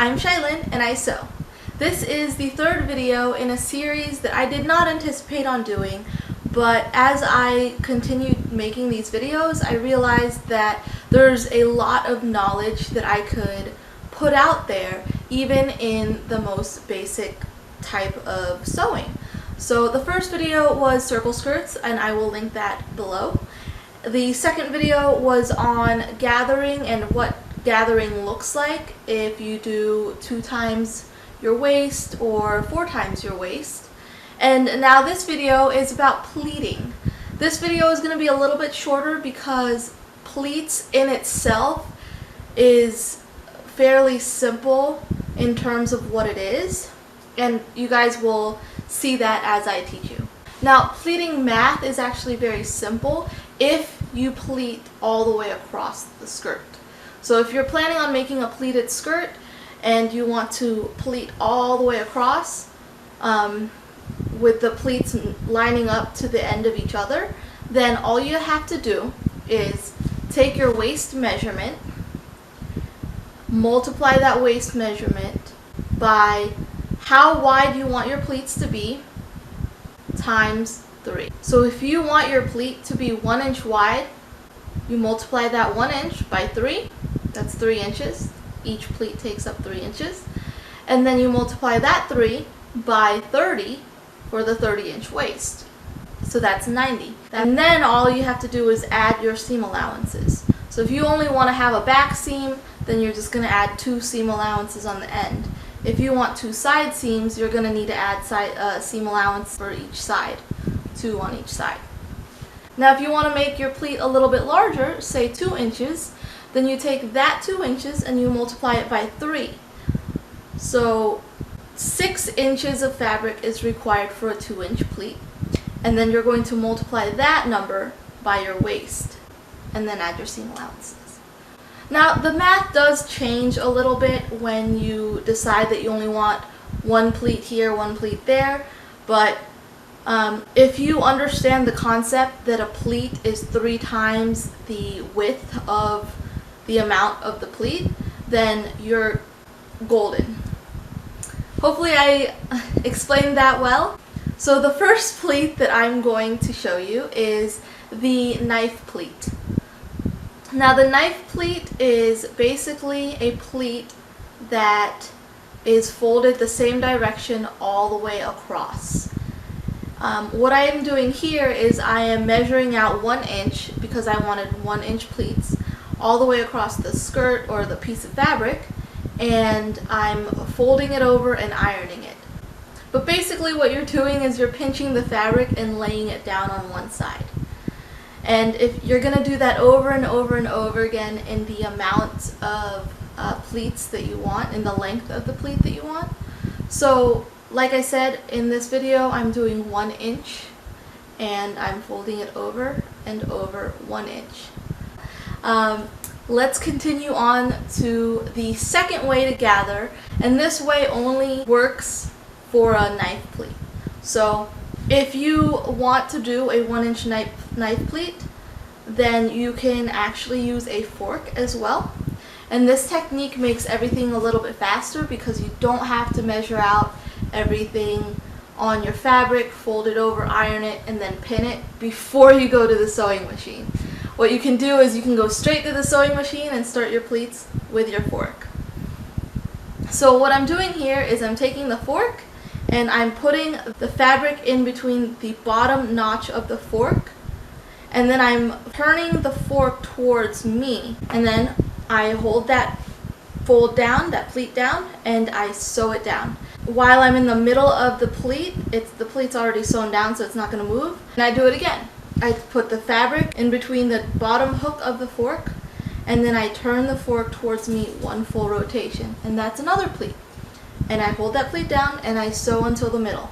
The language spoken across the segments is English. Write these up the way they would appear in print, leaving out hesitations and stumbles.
I'm Shailyn and I sew. This is the third video in a series that I did not anticipate on doing, but as I continued making these videos, I realized that there's a lot of knowledge that I could put out there, even in the most basic type of sewing. So the first video was circle skirts, and I will link that below. The second video was on gathering and what gathering looks like if you do 2 times your waist or 4 times your waist. And now this video is about pleating. This video is going to be a little bit shorter because pleats in itself is fairly simple in terms of what it is, and you guys will see that as I teach you. Now, pleating math is actually very simple if you pleat all the way across the skirt. So if you're planning on making a pleated skirt and you want to pleat all the way across with the pleats lining up to the end of each other, then all you have to do is take your waist measurement, multiply that waist measurement by how wide you want your pleats to be times 3. So if you want your pleat to be 1 inch wide, you multiply that 1 inch by 3. That's 3 inches. Each pleat takes up 3 inches. And then you multiply that 3 by 30 for the 30-inch waist. So that's 90. And then all you have to do is add your seam allowances. So if you only want to have a back seam, then you're just going to add 2 seam allowances on the end. If you want 2 side seams, you're going to need to add seam allowance for each side, 2 on each side. Now if you want to make your pleat a little bit larger, say 2 inches, then you take that 2 inches and you multiply it by 3. So 6 inches of fabric is required for a 2-inch pleat. And then you're going to multiply that number by your waist and then add your seam allowances. Now the math does change a little bit when you decide that you only want 1 pleat here, 1 pleat there, but if you understand the concept that a pleat is 3 times the width of the amount of the pleat, then you're golden. Hopefully I explained that well. So the first pleat that I'm going to show you is the knife pleat. Now the knife pleat is basically a pleat that is folded the same direction all the way across. What I am doing here is I am measuring out 1 inch because I wanted 1-inch pleats all the way across the skirt or the piece of fabric, and I'm folding it over and ironing it. But basically what you're doing is you're pinching the fabric and laying it down on one side. And if you're going to do that over and over and over again in the amount of pleats that you want, in the length of the pleat that you want. So like I said, in this video I'm doing 1 inch and I'm folding it over and over 1 inch. Let's continue on to the second way to gather, and this way only works for a knife pleat. So if you want to do a 1-inch knife pleat, then you can actually use a fork as well. And this technique makes everything a little bit faster because you don't have to measure out everything on your fabric, fold it over, iron it, and then pin it before you go to the sewing machine. What you can do is you can go straight to the sewing machine and start your pleats with your fork. So what I'm doing here is I'm taking the fork and I'm putting the fabric in between the bottom notch of the fork, and then I'm turning the fork towards me, and then I hold that fold down, that pleat down, and I sew it down. While I'm in the middle of the pleat, the pleat's already sewn down so it's not going to move, and I do it again. I put the fabric in between the bottom hook of the fork, and then I turn the fork towards me 1 full rotation, and that's another pleat. And I hold that pleat down and I sew until the middle.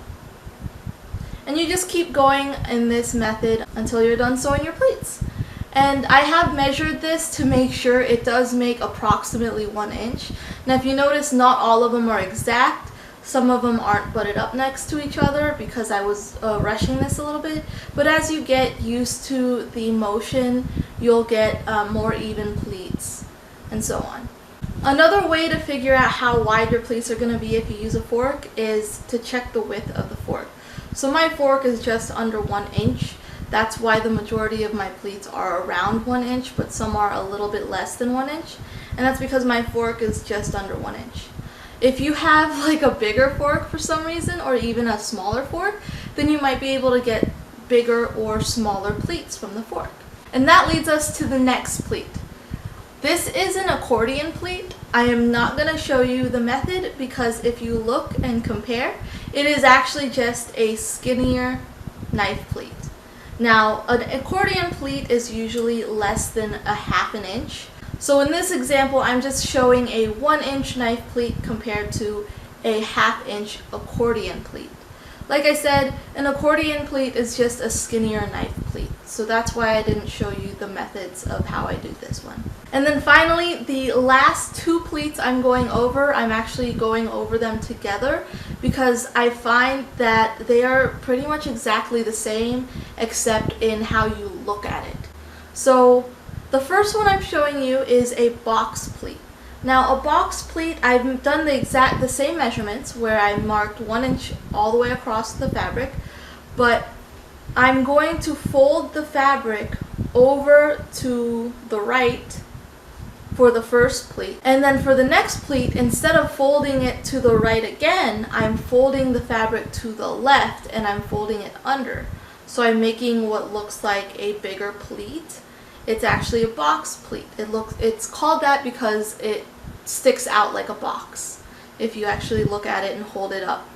And you just keep going in this method until you're done sewing your pleats. And I have measured this to make sure it does make approximately 1 inch. Now if you notice, not all of them are exact. Some of them aren't butted up next to each other because I was rushing this a little bit. But as you get used to the motion, you'll get more even pleats and so on. Another way to figure out how wide your pleats are going to be if you use a fork is to check the width of the fork. So my fork is just under 1 inch. That's why the majority of my pleats are around 1 inch, but some are a little bit less than 1 inch. And that's because my fork is just under 1 inch. If you have like a bigger fork for some reason, or even a smaller fork, then you might be able to get bigger or smaller pleats from the fork. And that leads us to the next pleat. This is an accordion pleat. I am not going to show you the method because if you look and compare, it is actually just a skinnier knife pleat. Now, an accordion pleat is usually less than a half an inch. So in this example, I'm just showing a 1 inch knife pleat compared to a ½ inch accordion pleat. Like I said, an accordion pleat is just a skinnier knife pleat. So that's why I didn't show you the methods of how I do this one. And then finally, the last 2 pleats I'm going over, I'm actually going over them together because I find that they are pretty much exactly the same except in how you look at it. So the first one I'm showing you is a box pleat. Now a box pleat, I've done the same measurements where I marked 1 inch all the way across the fabric, but I'm going to fold the fabric over to the right for the first pleat. And then for the next pleat, instead of folding it to the right again, I'm folding the fabric to the left and I'm folding it under. So I'm making what looks like a bigger pleat. It's actually a box pleat. It's called that because it sticks out like a box if you actually look at it and hold it up.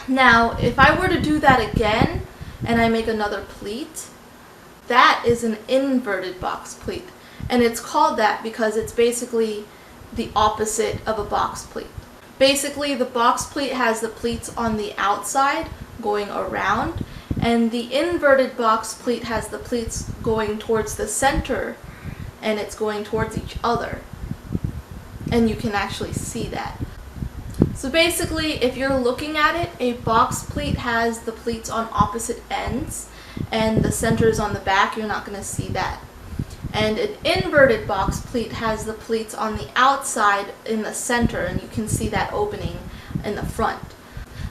Now, if I were to do that again and I make another pleat, that is an inverted box pleat. And it's called that because it's basically the opposite of a box pleat. Basically, the box pleat has the pleats on the outside going around, and the inverted box pleat has the pleats going towards the center and it's going towards each other. And you can actually see that. So basically, if you're looking at it, a box pleat has the pleats on opposite ends and the center is on the back. You're not going to see that. And an inverted box pleat has the pleats on the outside in the center, and you can see that opening in the front.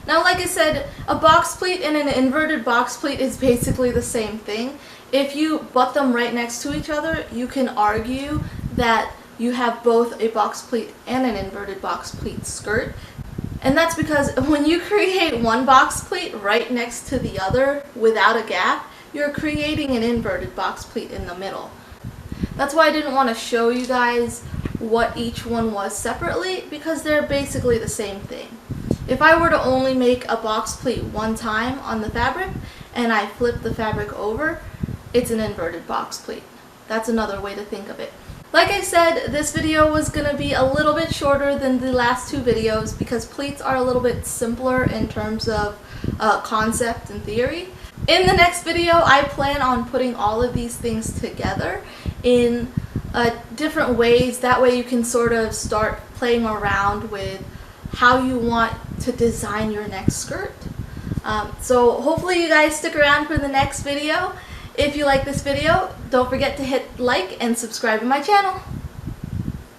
Now, like I said, a box pleat and an inverted box pleat is basically the same thing. If you butt them right next to each other, you can argue that you have both a box pleat and an inverted box pleat skirt. And that's because when you create one box pleat right next to the other without a gap, you're creating an inverted box pleat in the middle. That's why I didn't want to show you guys what each one was separately, because they're basically the same thing. If I were to only make a box pleat one time on the fabric and I flip the fabric over, it's an inverted box pleat. That's another way to think of it. Like I said, this video was going to be a little bit shorter than the last 2 videos because pleats are a little bit simpler in terms of concept and theory. In the next video, I plan on putting all of these things together in different ways. That way you can sort of start playing around with how you want to design your next skirt. So hopefully you guys stick around for the next video. If you like this video, don't forget to hit like and subscribe to my channel.